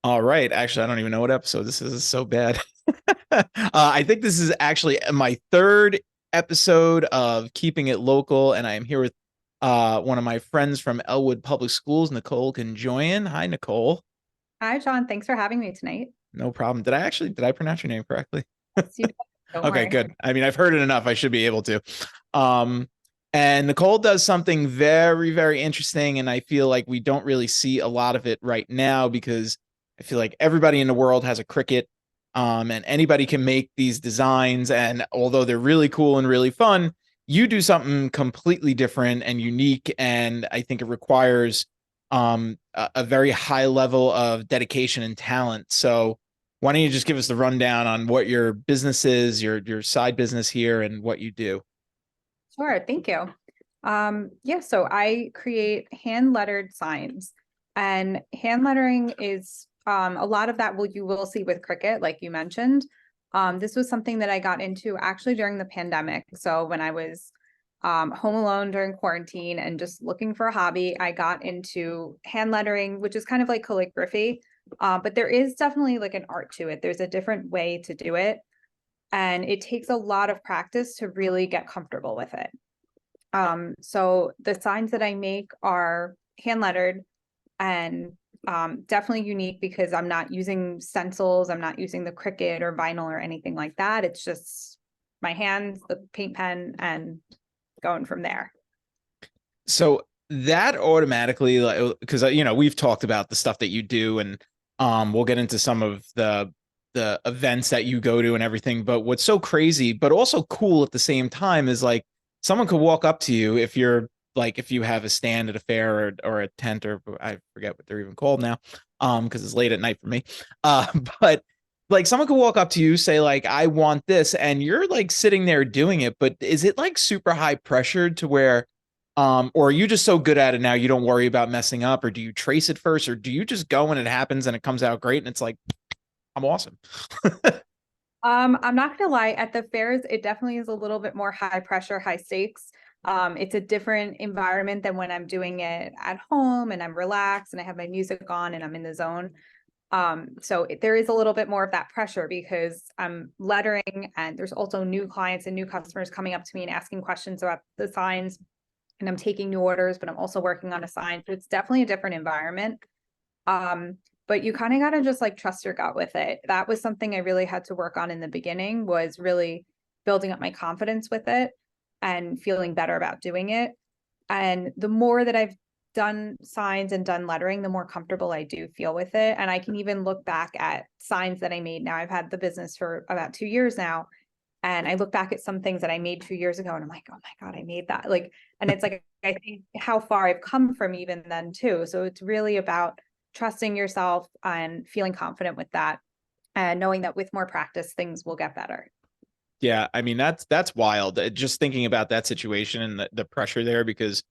All right. Actually, I don't even know what episode this is. It's so bad. I think this is actually my third episode of Keeping It Local, and I am here with one of my friends from Elwood Public Schools, Nicole Gendjoian. Hi, Nicole. Hi, John. Thanks for having me tonight. No problem. Did I pronounce your name correctly? Yes, you did. Don't Okay, worry. good. I mean, I've heard it enough. I should be able to. Um, and Nicole does something very, very interesting, and I feel like we don't really see a lot of it right now because I feel like everybody in the world has a Cricut, and anybody can make these designs. And although they're really cool and really fun, you do something completely different and unique, and I think it requires a very high level of dedication and talent. So why don't you just give us the rundown on what your business is, your side business here, and what you do? Sure. Thank you. Yeah, so I create hand lettered signs, and hand lettering is a lot of that you will see with Cricut, like you mentioned. This was something that I got into actually during the pandemic. So when I was home alone during quarantine and just looking for a hobby, I got into hand lettering, which is kind of like calligraphy. But there is definitely like an art to it. There's a different way to do it. And it takes a lot of practice to really get comfortable with it. So the signs that I make are hand lettered and definitely unique because I'm not using stencils, I'm not using the Cricut or vinyl or anything like that. It's just my hands, the paint pen, and going from there. So that automatically, like, because we've talked about the stuff that you do, and we'll get into some of the events that you go to and everything. But what's so crazy, but also cool at the same time, is like someone could walk up to you if you're like if you have a stand at a fair or a tent, or I forget what they're even called now, because it's late at night for me. But like someone could walk up to you, say like, I want this, and you're like sitting there doing it. But is it like super high pressured to where or are you just so good at it now you don't worry about messing up, or do you trace it first, or do you just go and it happens and it comes out great and it's like, I'm awesome? I'm not gonna lie, at the fairs, it definitely is a little bit more high pressure, high stakes. It's a different environment than when I'm doing it at home and I'm relaxed and I have my music on and I'm in the zone. There is a little bit more of that pressure because I'm lettering and there's also new clients and new customers coming up to me and asking questions about the signs, and I'm taking new orders, but I'm also working on a sign. So it's definitely a different environment. Um, but you kind of got to just like trust your gut with it. That was something I really had to work on in the beginning, was really building up my confidence with it and feeling better about doing it. And the more that I've done signs and done lettering, the more comfortable I do feel with it. And I can even look back at signs that I made. Now I've had the business for about 2 years now. And I look back at some things that I made 2 years ago and I'm like, oh my God, I made that. Like, and it's like, I think how far I've come from even then too. So it's really about trusting yourself and feeling confident with that and knowing that with more practice, things will get better. Yeah, I mean that's wild. Just thinking about that situation and the pressure there, because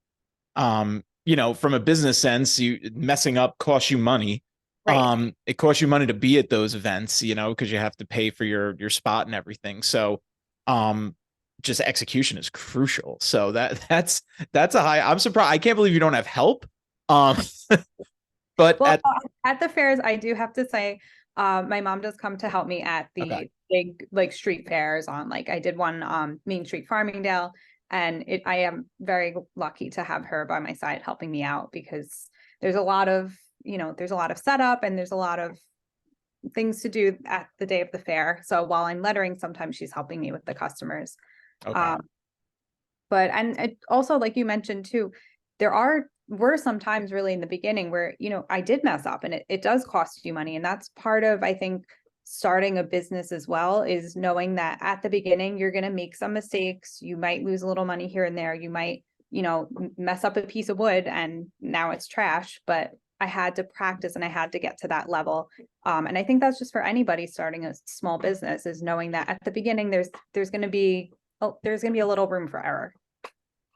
from a business sense, you messing up costs you money. Right. It costs you money to be at those events, because you have to pay for your spot and everything. So, um, just execution is crucial. So that's a high. I'm surprised. I can't believe you don't have help. Um, but Well, at at the fairs, I do have to say, my mom does come to help me at Okay. the big like street fairs on like I did one Main Street Farmingdale, and I am very lucky to have her by my side helping me out because there's a lot of there's a lot of setup and there's a lot of things to do at the day of the fair. So while I'm lettering, sometimes she's helping me with the customers. Okay. Um, but and it also, like you mentioned too, were some times really in the beginning where I did mess up, and it does cost you money, and that's part of, I think, starting a business as well, is knowing that at the beginning you're going to make some mistakes. You might lose a little money here and there. You might mess up a piece of wood and now it's trash, but I had to practice and I had to get to that level. And I think that's just for anybody starting a small business, is knowing that at the beginning there's going to be a little room for error.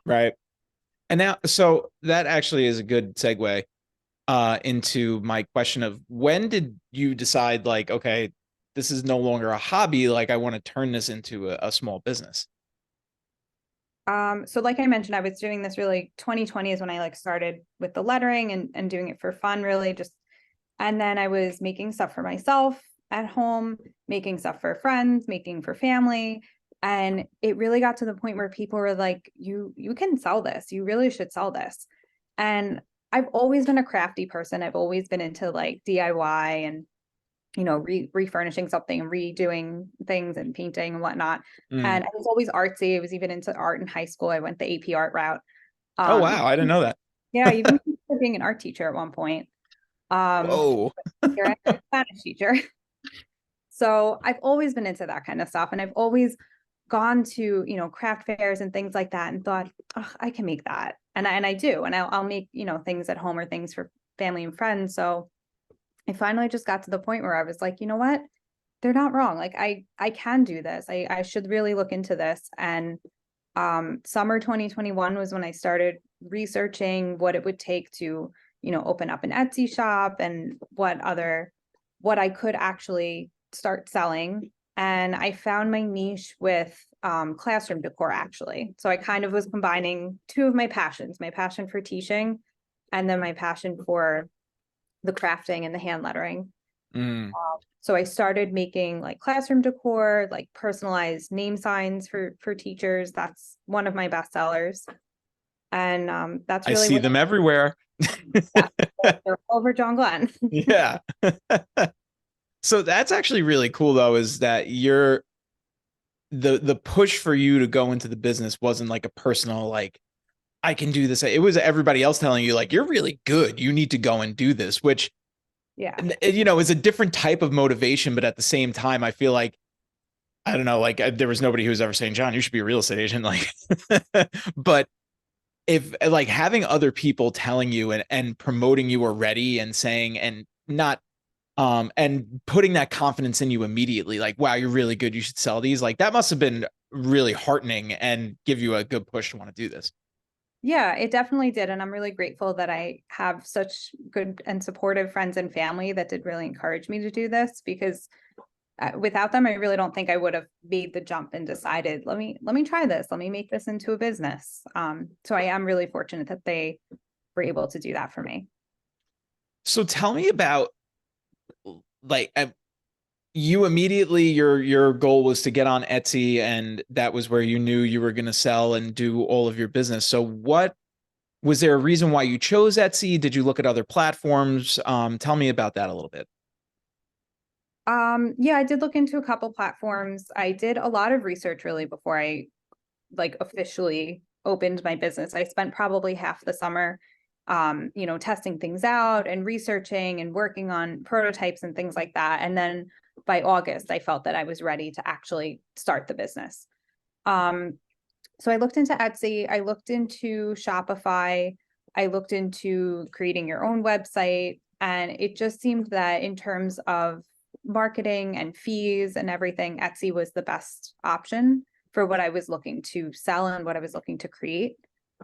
Right. And now, so that actually is a good segue into my question of, when did you decide, like, okay, this is no longer a hobby, like I want to turn this into a small business? So like I mentioned, I was doing this really 2020 is when I like started with the lettering and doing it for fun, really just And then I was making stuff for myself at home, making stuff for friends, making for family. And it really got to the point where people were like, you can sell this. You really should sell this. And I've always been a crafty person. I've always been into like DIY and, refurnishing something and redoing things and painting and whatnot. Mm. And I was always artsy. I was even into art in high school. I went the AP art route. Oh, Um, wow. I didn't know that. yeah, even being an art teacher at one point. Um, Whoa. You're a Spanish teacher. So I've always been into that kind of stuff. And I've always gone to, craft fairs and things like that and thought, oh, I can make that. And I do. And I'll make, things at home or things for family and friends. So I finally just got to the point where I was like, you know what? They're not wrong. Like I can do this. I should really look into this. And summer 2021 was when I started researching what it would take to, open up an Etsy shop and what I could actually start selling. And I found my niche with classroom decor, actually. So I kind of was combining two of my passions, my passion for teaching and then my passion for the crafting and the hand lettering. Mm. So I started making like classroom decor, like personalized name signs for teachers. That's one of my best sellers. And that's I really see what them everywhere. yeah, they're over John Glenn. Yeah. So that's actually really cool though, is that the push for you to go into the business wasn't like a personal, like, I can do this. It was everybody else telling you like, you're really good. You need to go and do this, which, Yeah. is a different type of motivation. But at the same time, I feel like, I don't know, like there was nobody who was ever saying, John, you should be a real estate agent. Like, but if like having other people telling you and promoting you already and saying, and not, and putting that confidence in you immediately, like, wow, you're really good. You should sell these. Like that must've been really heartening and give you a good push to want to do this. Yeah, it definitely did. And I'm really grateful that I have such good and supportive friends and family that did really encourage me to do this because without them, I really don't think I would have made the jump and decided, let me try this. Let me make this into a business. So I am really fortunate that they were able to do that for me. So tell me about like, you immediately, your goal was to get on Etsy, and that was where you knew you were going to sell and do all of your business. So what was there a reason why you chose Etsy? Did you look at other platforms? Tell me about that a little bit. Yeah, I did look into a couple platforms. I did a lot of research really before I like officially opened my business. I spent probably half the summer testing things out and researching and working on prototypes and things like that. And then by August, I felt that I was ready to actually start the business. So I looked into Etsy, I looked into Shopify, I looked into creating your own website, and it just seemed that in terms of marketing and fees and everything, Etsy was the best option for what I was looking to sell and what I was looking to create.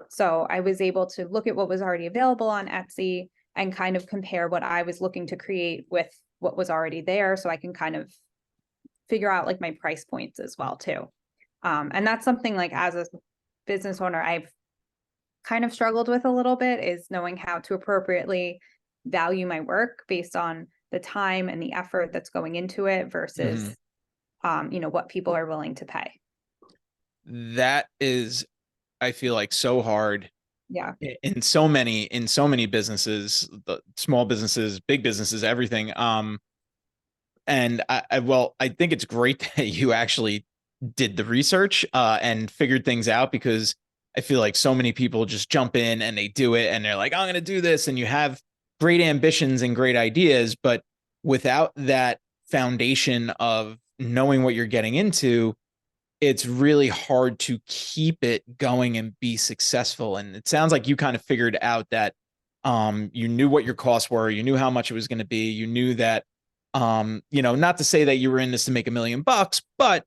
So I was able to look at what was already available on Etsy and kind of compare what I was looking to create with what was already there. So I can kind of figure out like my price points as well too. And that's something like as a business owner, I've kind of struggled with a little bit is knowing how to appropriately value my work based on the time and the effort that's going into it Mhm. versus, what people are willing to pay. That is, I feel like, so hard Yeah. in so many businesses, the small businesses, big businesses, everything. And well, I think it's great that you actually did the research and figured things out, because I feel like so many people just jump in and they do it and they're like, I'm going to do this. And you have great ambitions and great ideas, but without that foundation of knowing what you're getting into, it's really hard to keep it going and be successful. And it sounds like you kind of figured out that you knew what your costs were, you knew how much it was going to be, you knew that not to say that you were in this to make $1 million, but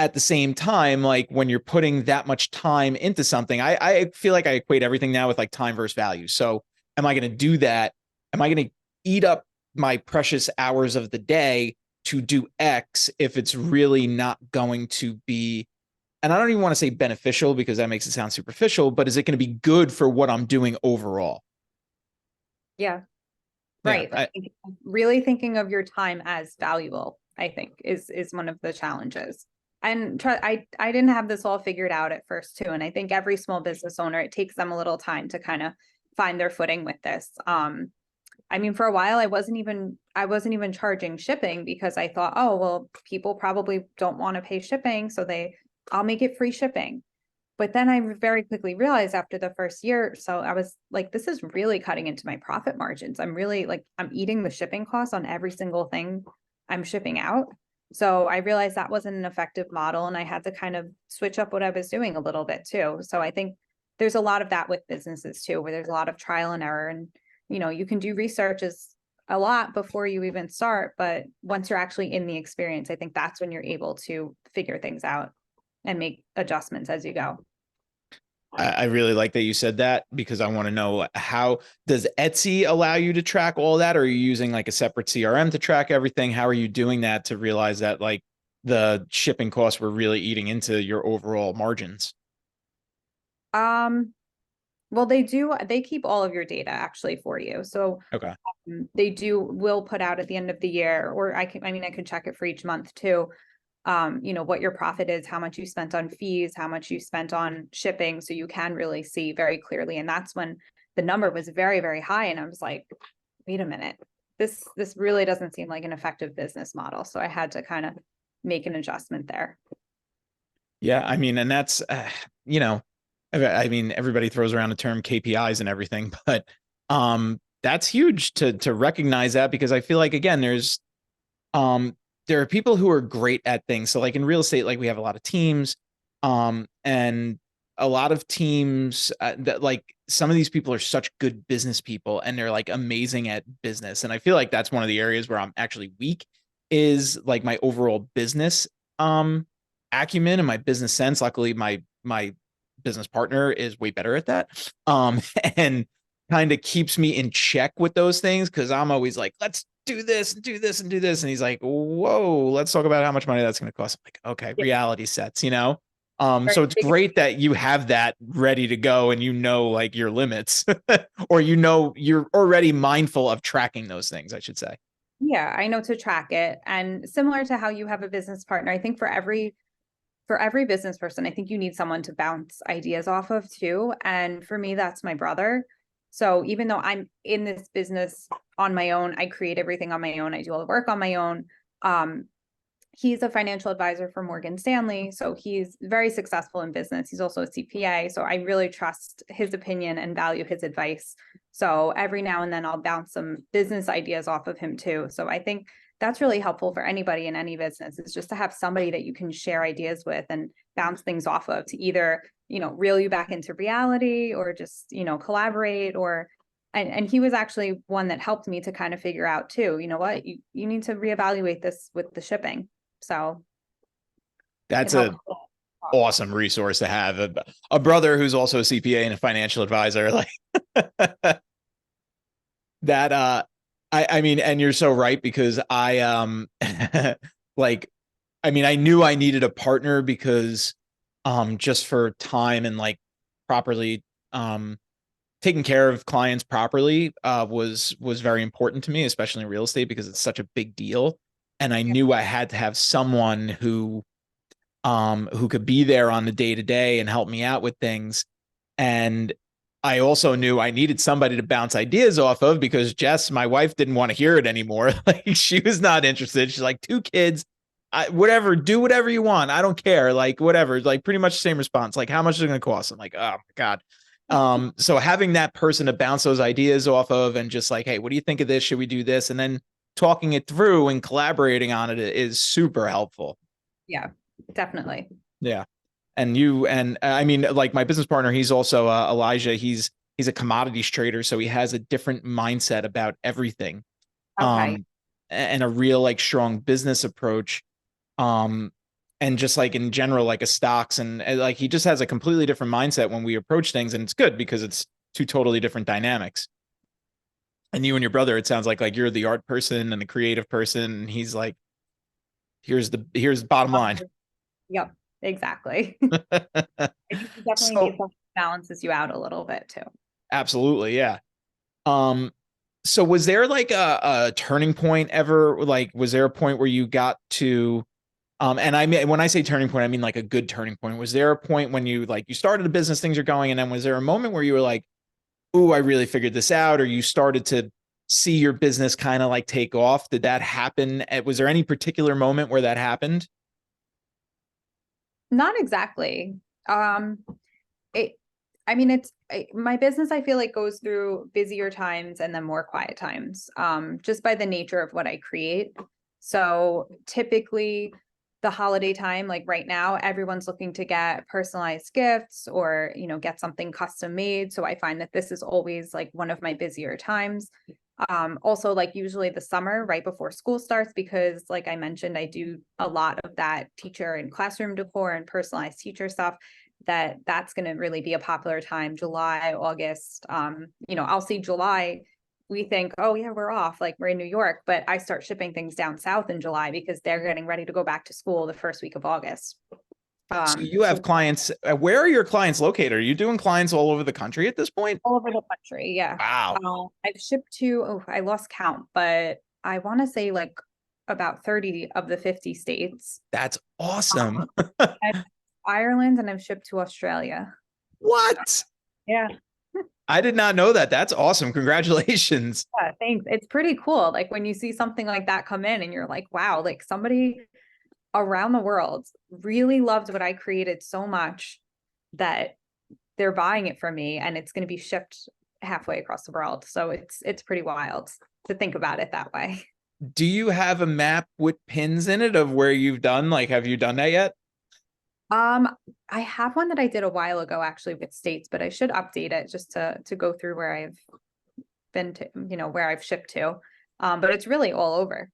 at the same time, like when you're putting that much time into something, I feel like I equate everything now with like time versus value. So am I going to do that? Am I going to eat up my precious hours of the day to do X if it's really not going to be, and I don't even want to say beneficial because that makes it sound superficial, but is it going to be good for what I'm doing overall? Yeah. Yeah. Right. Like really thinking of your time as valuable, I think is one of the challenges. And I didn't have this all figured out at first too. And I think every small business owner, it takes them a little time to kind of find their footing with this. I mean, for a while, I wasn't even charging shipping because I thought, oh, well, people probably don't want to pay shipping, so I'll make it free shipping. But then I very quickly realized after the first year, so I was like, this is really cutting into my profit margins. I'm really like, I'm eating the shipping costs on every single thing I'm shipping out. So I realized that wasn't an effective model, and I had to kind of switch up what I was doing a little bit too. So I think there's a lot of that with businesses too, where there's a lot of trial and error, and you can do research a lot before you even start, but once you're actually in the experience, I think that's when you're able to figure things out and make adjustments as you go. I really like that you said that, because I want to know, how does Etsy allow you to track all that? Or are you using like a separate CRM to track everything? How are you doing that to realize that like the shipping costs were really eating into your overall margins? Um, well, they keep all of your data actually for you. So Okay. will put out at the end of the year, or I could check it for each month too. What your profit is, how much you spent on fees, how much you spent on shipping. So you can really see very clearly. And that's when the number was very, very high. And I was like, wait a minute, this really doesn't seem like an effective business model. So I had to kind of make an adjustment there. Yeah. I mean, and that's, you know, I mean, everybody throws around the term KPIs and everything, but that's huge to recognize that, because I feel like, again, um there are people who are great at things. So like in real estate, like we have a lot of teams, and a lot of teams that, like, some of these people are such good business people and they're like amazing at business. And I feel like that's one of the areas where I'm actually weak, is like my overall business acumen and my business sense. Luckily, my business partner is way better at that. And kind of keeps me in check with those things, because I'm always like, let's do this and do this and do this. And he's like, whoa, let's talk about how much money that's going to cost. I'm like, okay, Yeah. reality sets, you know? Right. So it's great that you have that ready to go, and like your limits, or you're already mindful of tracking those things, I should say. Yeah, I know to track it. And similar to how you have a business partner, I think for every business person, I think you need someone to bounce ideas off of too. And for me, that's my brother. So even though I'm in this business on my own, I create everything on my own, I do all the work on my own. Um, he's a financial advisor for Morgan Stanley. So he's very successful in business. He's also a CPA. So I really trust his opinion and value his advice. So every now and then I'll bounce some business ideas off of him too. So I think that's really helpful for anybody in any business, is just to have somebody that you can share ideas with and bounce things off of, to either, reel you back into reality, or just, collaborate, or and he was actually one that helped me to kind of figure out too, what you need to reevaluate this with the shipping. So it That's helps. a awesome resource to have, a brother who's also a CPA and a financial advisor. Like that, I mean, and you're so right, because like, I mean, I knew I needed a partner, because just for time and like properly taking care of clients properly was very important to me, especially in real estate, because it's such a big deal. And I knew I had to have someone who could be there on the day to day and help me out with things. And I also knew I needed somebody to bounce ideas off of, because Jess, my wife, didn't want to hear it anymore. Like, she was not interested. She's like, 2 kids, whatever, do whatever you want. I don't care. Like, whatever. Like, pretty much the same response. Like, how much is it going to cost? I'm like, oh my God. So having that person to bounce those ideas off of, and just like, hey, what do you think of this? Should we do this? And then talking it through and collaborating on it is super helpful. Yeah, definitely. Yeah. And I mean, like, my business partner, he's also Elijah. He's a commodities trader, so he has a different mindset about everything, Okay. and a real like strong business approach, um, and just like in general, like a stocks, and like he just has a completely different mindset when we approach things, and it's good because it's two totally different dynamics. And you and your brother, it sounds like you're the art person and the creative person, and he's like, here's the bottom line. Yep, exactly. I think you definitely need So something that balances you out a little bit too. absolutely, yeah. Um, So was there like a turning point ever? Like, was there a point where you got to, and I mean, when I say turning point, I mean like a good turning point. Was there a point when you like you started a business, things are going, and then was there a moment where you were like, "Ooh, I really figured this out," or you started to see your business kind of like take off? Did that happen? Was there any particular moment where that happened? Not exactly. Um, it, I mean, my business, I feel like goes through busier times and then more quiet times, just by the nature of what I create. So typically the holiday time, like right now, everyone's looking to get personalized gifts or, get something custom made. So I find that this is always like one of my busier times. Also like usually the summer right before school starts, because like I mentioned, I do a lot of that teacher and classroom decor and personalized teacher stuff. That's going to really be a popular time. July, August, I'll see July, we think, oh yeah, we're off, like we're in New York, but I start shipping things down south in July because they're getting ready to go back to school the first week of August. So you So have clients. Where are your clients located? Are you doing clients all over the country at this point? all over the country, yeah. Wow, I've shipped to, oh, I lost count, but I want to say like about 30 of the 50 states. that's awesome. I've Ireland, and I've shipped to Australia. So What? yeah. I did not know that. That's awesome. Congratulations. Yeah, thanks. It's pretty cool. Like when you see something like that come in and you're like, wow, like somebody around the world really loved what I created so much that they're buying it from me, and it's going to be shipped halfway across the world. So it's pretty wild to think about it that way. Do you have a map with pins in it of where you've done? Like, have you done that yet? Um, I have one that I did a while ago actually with states, but I should update it just to go through where I've been to, where I've shipped to. But it's really all over.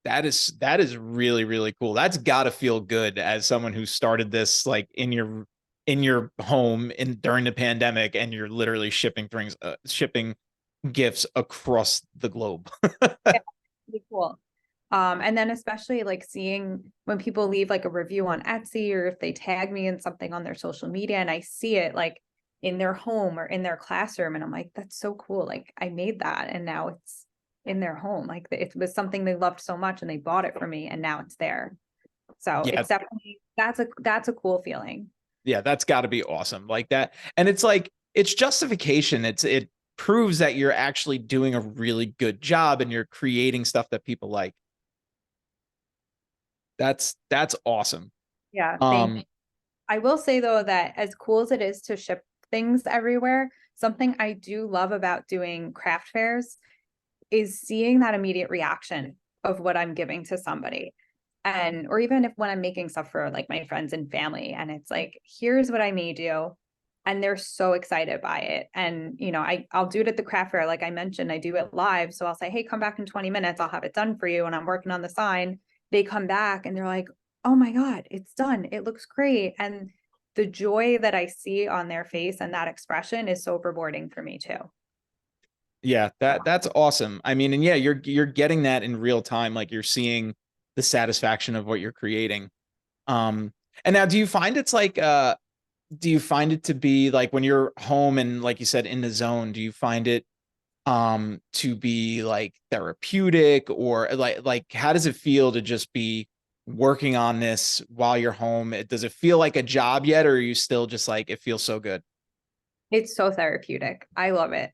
That is really, really cool. That's got to feel good as someone who started this like in your home in during the pandemic, and you're literally shipping things, shipping gifts across the globe. Yeah, pretty cool. And then especially like seeing when people leave like a review on Etsy, or if they tag me in something on their social media and I see it like in their home or in their classroom, and I'm like, that's so cool. Like I made that and now it's in their home. Like it was something they loved so much and they bought it for me and now it's there. So Yeah, it's definitely, that's a cool feeling. yeah, that's got to be awesome. Like that, and it's like it's justification. It proves that you're actually doing a really good job and you're creating stuff that people like. That's awesome. Yeah, thank you. Um, I will say though that as cool as it is to ship things everywhere, something I do love about doing craft fairs is seeing that immediate reaction of what I'm giving to somebody. And or even if when I'm making stuff for like my friends and family, and it's like, here's what I made you. And they're so excited by it. And I'll do it at the craft fair. Like I mentioned, I do it live. So I'll say, hey, come back in 20 minutes. I'll have it done for you. And I'm working on the sign. They come back and they're like, oh my God, it's done. It looks great. And the joy that I see on their face and that expression is so rewarding for me too. yeah, that's awesome. I mean, and yeah, you're getting that in real time. Like you're seeing the satisfaction of what you're creating. Um, and now do you find it's like do you find it to be like when you're home and like you said in the zone, do you find it to be like therapeutic, or like how does it feel to just be working on this while you're home? Does it feel like a job yet, or are you still just like it feels so good? It's so therapeutic. I love it.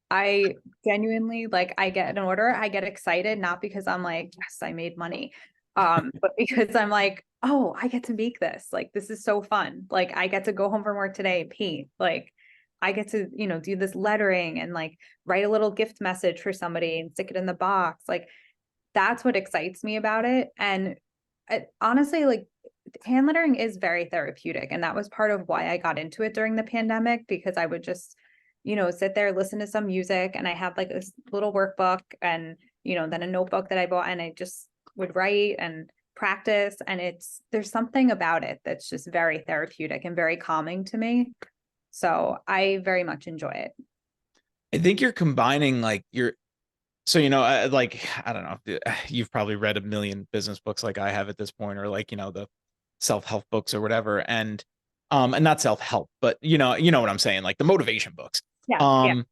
I genuinely like I get an order, I get excited, not because I'm like, yes, I made money. But because I'm like, oh, I get to make this. Like this is so fun. Like I get to go home from work today and paint. Like I get to, do this lettering and like write a little gift message for somebody and stick it in the box. Like that's what excites me about it. And honestly, like hand lettering is very therapeutic. And that was part of why I got into it during the pandemic, because I would just, sit there, listen to some music, and I had like this little workbook and, then a notebook that I bought, and I just would write and practice. And there's something about it that's just very therapeutic and very calming to me. So I very much enjoy it. I think you're combining like your so like I don't know, you've probably read a million business books like I have at this point, or like the self-help books or whatever, and not self-help, but you know what I'm saying, like the motivation books. Yeah. Yeah. um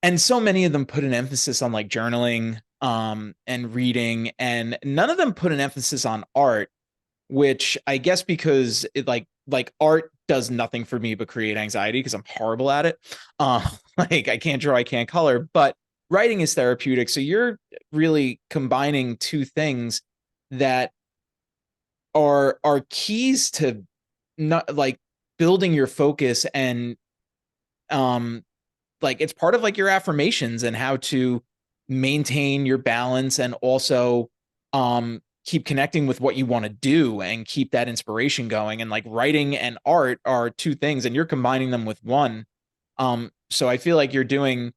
and so many of them put an emphasis on like journaling and reading, and none of them put an emphasis on art, which I guess because it like art does nothing for me but create anxiety because I'm horrible at it. Um, like I can't draw, I can't color, but writing is therapeutic. So you're really combining two things that are keys to not like building your focus and um like it's part of like your affirmations and how to maintain your balance and also keep connecting with what you want to do and keep that inspiration going. And like writing and art are two things and you're combining them with one. So I feel like you're getting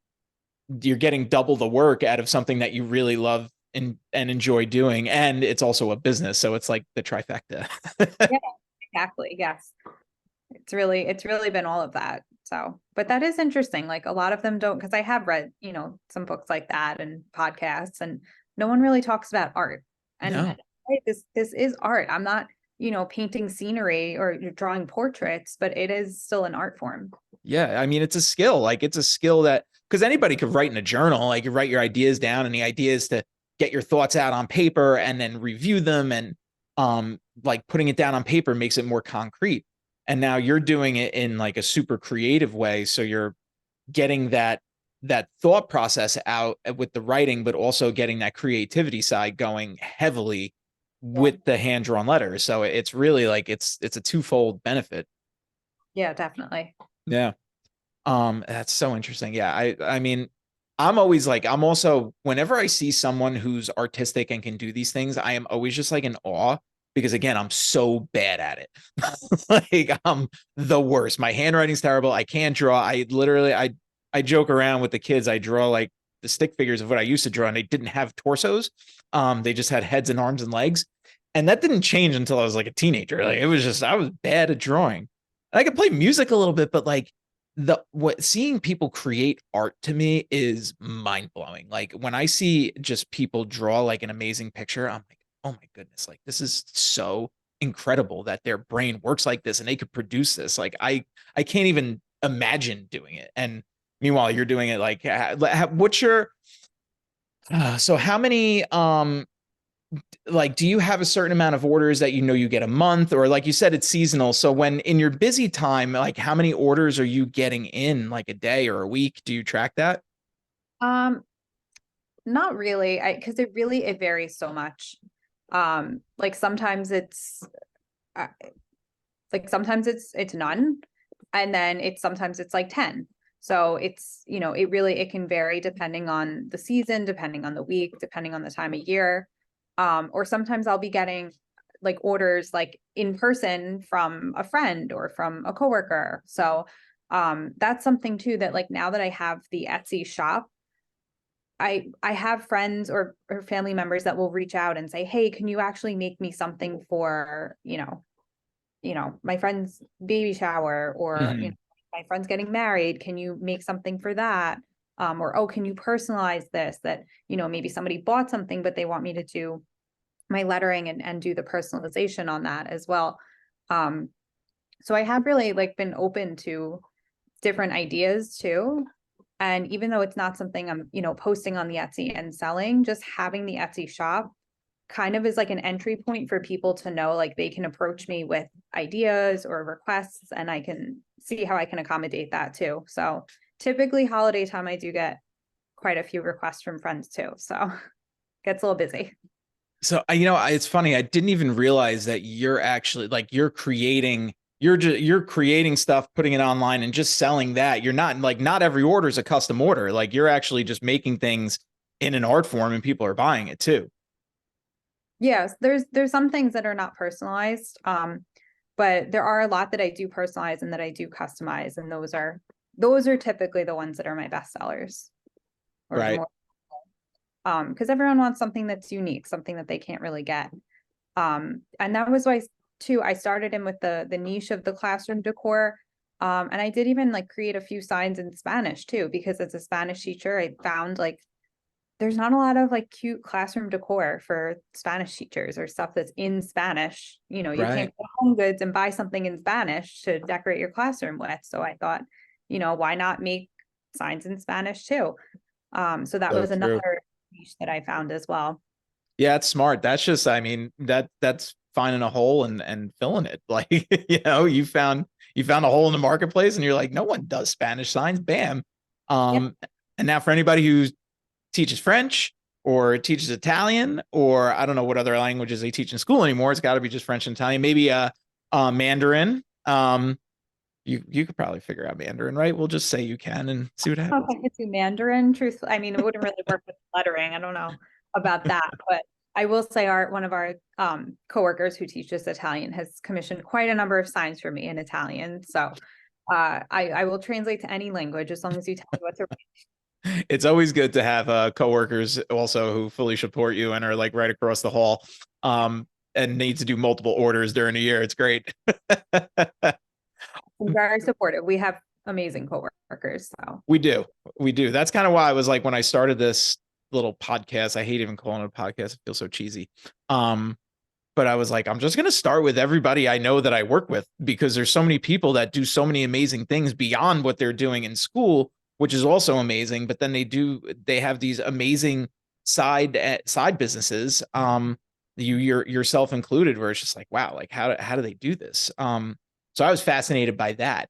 double the work out of something that you really love and enjoy doing, and it's also a business, so it's like the trifecta. Yeah, exactly. Yes. It's really been all of that. So, but that is interesting. Like a lot of them don't, because I have read, some books like that and podcasts, and no one really talks about art. And No. right, this is art. I'm not, painting scenery or drawing portraits, but it is still an art form. Yeah, I mean it's a skill. Like it's a skill that because anybody could write in a journal, like you write your ideas down, and the idea is to get your thoughts out on paper and then review them, and like putting it down on paper makes it more concrete. And now you're doing it in like a super creative way, so you're getting that thought process out with the writing, but also getting that creativity side going heavily Yeah. with the hand drawn letters. So it's really like it's a twofold benefit. Yeah, definitely. Yeah. That's so interesting. Yeah, I mean, I'm always like, I'm also whenever I see someone who's artistic and can do these things, I am always just like in awe because again, I'm so bad at it. Like I'm the worst. My handwriting's terrible. I can't draw. I joke around with the kids. I draw like the stick figures of what I used to draw, and they didn't have torsos. They just had heads and arms and legs. And that didn't change until I was like a teenager. Like it was just I was bad at drawing. And I could play music a little bit, but like the what seeing people create art to me is mind blowing. Like when I see just people draw like an amazing picture, I'm like, oh my goodness, like this is so incredible that their brain works like this and they could produce this. Like I can't even imagine doing it. And meanwhile, you're doing it like what's your so how many like do you have a certain amount of orders that you get a month, or like you said it's seasonal, so when in your busy time like how many orders are you getting in like a day or a week? Do you track that? Um, Not really. Because it varies so much. Like uh, sometimes it's none, and then sometimes it's like 10. So it can vary depending on the season, depending on the week, depending on the time of year. Or sometimes I'll be getting like orders like in person from a friend or from a coworker. So that's something too that like now that I have the Etsy shop, I have friends or family members that will reach out and say, "Hey, can you actually make me something for, my friend's baby shower, or, Mhm. my friend's getting married. Can you make something for that? Or, oh, can you personalize this that, maybe somebody bought something, but they want me to do my lettering and do the personalization on that as well." Um, so I have really like been open to different ideas too. And even though it's not something I'm, posting on the Etsy and selling, just having the Etsy shop kind of is like an entry point for people to know like they can approach me with ideas or requests, and I can see how I can accommodate that too. So typically holiday time, I do get quite a few requests from friends too. So gets a little busy. So it's funny, I didn't even realize that you're actually like you're creating stuff, putting it online and just selling that. You're not like not every order is a custom order. Like you're actually just making things in an art form and people are buying it too. Yes, there's some things that are not personalized. But there are a lot that I do personalize and that I do customize, and those are typically the ones that are my best sellers, or the Right. more because everyone wants something that's unique, something that they can't really get. And that was why too I started in with the niche of the classroom decor. And I did even like create a few signs in Spanish too, because as a Spanish teacher, I found like there's not a lot of like cute classroom decor for Spanish teachers or stuff that's in Spanish. You can't Right. go to Home Goods and buy something in Spanish to decorate your classroom with. So I thought, why not make signs in Spanish too. So that So was true. another niche that I found as well. Yeah, it's smart. That's just, I mean, that's finding a hole and filling it. Like, you found a hole in the marketplace and you're like, no one does Spanish signs. Bam. Yeah. Um, and now for anybody who teaches French or teaches Italian, or I don't know what other languages they teach in school anymore, it's got to be just French and Italian, maybe Mandarin. You could probably figure out Mandarin, right? We'll just say you can and see what I don't happens. know if I could do Mandarin, truthfully. I mean, it wouldn't really work with lettering. I don't know about that, but I will say one of our coworkers who teaches Italian has commissioned quite a number of signs for me in Italian. So I will translate to any language as long as you tell me what to write. It's always good to have coworkers also who fully support you and are like right across the hall, and need to do multiple orders during the year. It's great. I'm very supportive. We have amazing coworkers. So We do. We do. That's kind of why I was like, when I started this little podcast, I hate even calling it a podcast. It feels so cheesy. But I was like, I'm just going to start with everybody I know that I work with, because there's so many people that do so many amazing things beyond what they're doing in school, which is also amazing. But then they have these amazing side businesses. Yourself included, where it's just like, wow, like how do they do this? So I was fascinated by that.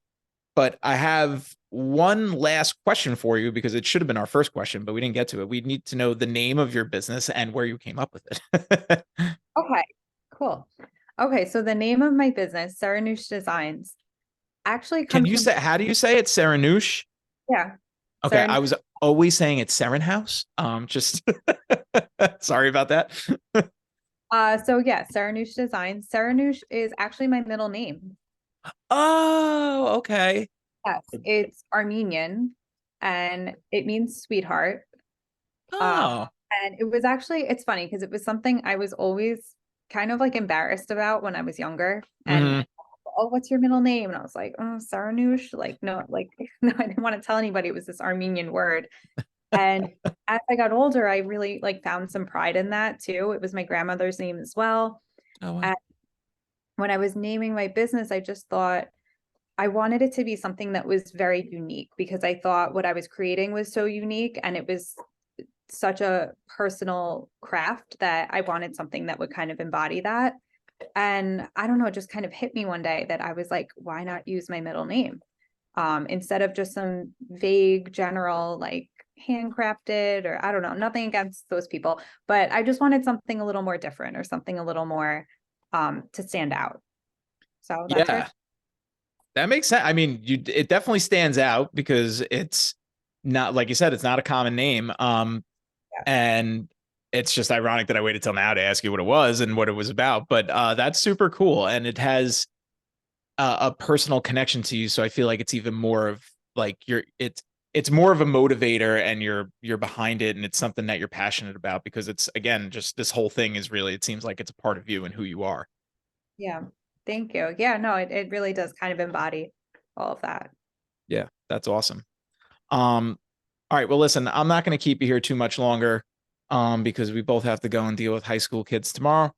But I have one last question for you, because it should have been our first question, but we didn't get to it. We need to know the name of your business and where you came up with it. okay, cool. Okay, so the name of my business, Seranoush Designs, actually Can comes you from, say, how do you say it? Seranoush? yeah, Okay, I Seranoush. was always saying it's Serenhouse. Just sorry about that. So yeah, Seranoush Designs. Seranoush is actually my middle name. Oh, okay. Yes, it's Armenian and it means sweetheart. Uh, Oh. and it was actually, it's funny because it was something I was always kind of like embarrassed about when I was younger. And Hmm. oh, what's your middle name? And I was like, oh, Seranoush. Like, no, like, no, I didn't want to tell anybody it was this Armenian word. And as I got older, I really like found some pride in that too. It was my grandmother's name as well. Oh, wow. And when I was naming my business, I just thought I wanted it to be something that was very unique because I thought what I was creating was so unique and it was such a personal craft that I wanted something that would kind of embody that. And I don't know, it just kind of hit me one day that I was like, why not use my middle name? Instead of just some vague general like handcrafted, or I don't know, nothing against those people, but I just wanted something a little more different or something a little more to stand out. So that's where Yeah, that makes sense. I mean, it definitely stands out because it's not, like you said, it's not a common name. yeah. And it's just ironic that I waited till now to ask you what it was and what it was about. But that's super cool, and it has a personal connection to you. So I feel like it's even more of like it's more of a motivator, and you're behind it, and it's something that you're passionate about, because it's, again, just this whole thing is really, it seems like it's a part of you and who you are. Yeah. Thank you. Yeah, no, it really does kind of embody all of that. Yeah, that's awesome. All right, well, listen, I'm not going to keep you here too much longer, because we both have to go and deal with high school kids tomorrow,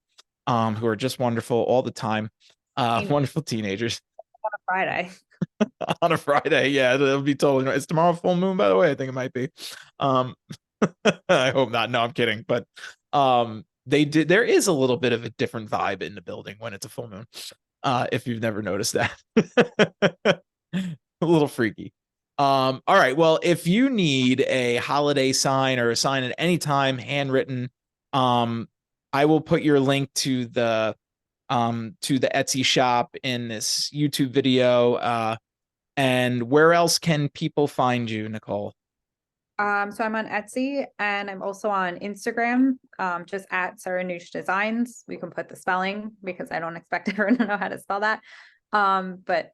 who are just wonderful all the time, You know, wonderful teenagers. on a Friday. On a Friday. Yeah, it'll be totally. It's tomorrow full moon, by the way. I think it might be. Um, I hope not. No, I'm kidding. But they did. There is a little bit of a different vibe in the building when it's a full moon. If you've never noticed that, a little freaky. All right. Well, if you need a holiday sign or a sign at any time, handwritten, um, I will put your link to the Etsy shop in this YouTube video. And where else can people find you, Nicole? So I'm on Etsy and I'm also on Instagram, just at Seranoush Designs. We can put the spelling because I don't expect everyone to know how to spell that. But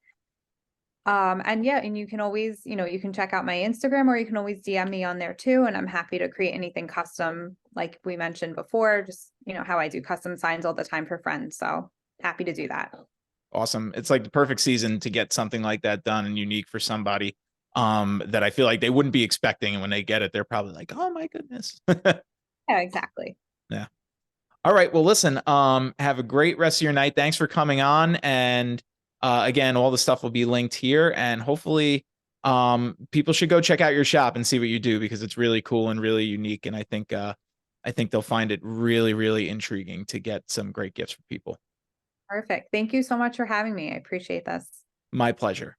and yeah, and you can always, you can check out my Instagram or you can always DM me on there too. And I'm happy to create anything custom, like we mentioned before, just, how I do custom signs all the time for friends. So happy to do that. Awesome. It's like the perfect season to get something like that done and unique for somebody, that I feel like they wouldn't be expecting. And when they get it, they're probably like, oh my goodness. Yeah, exactly. Yeah. All right. Well, listen, have a great rest of your night. Thanks for coming on. And again, all the stuff will be linked here, and hopefully People should go check out your shop and see what you do, because it's really cool and really unique. And I think they'll find it really, really intriguing to get some great gifts for people. Perfect. Thank you so much for having me. I appreciate this. My pleasure.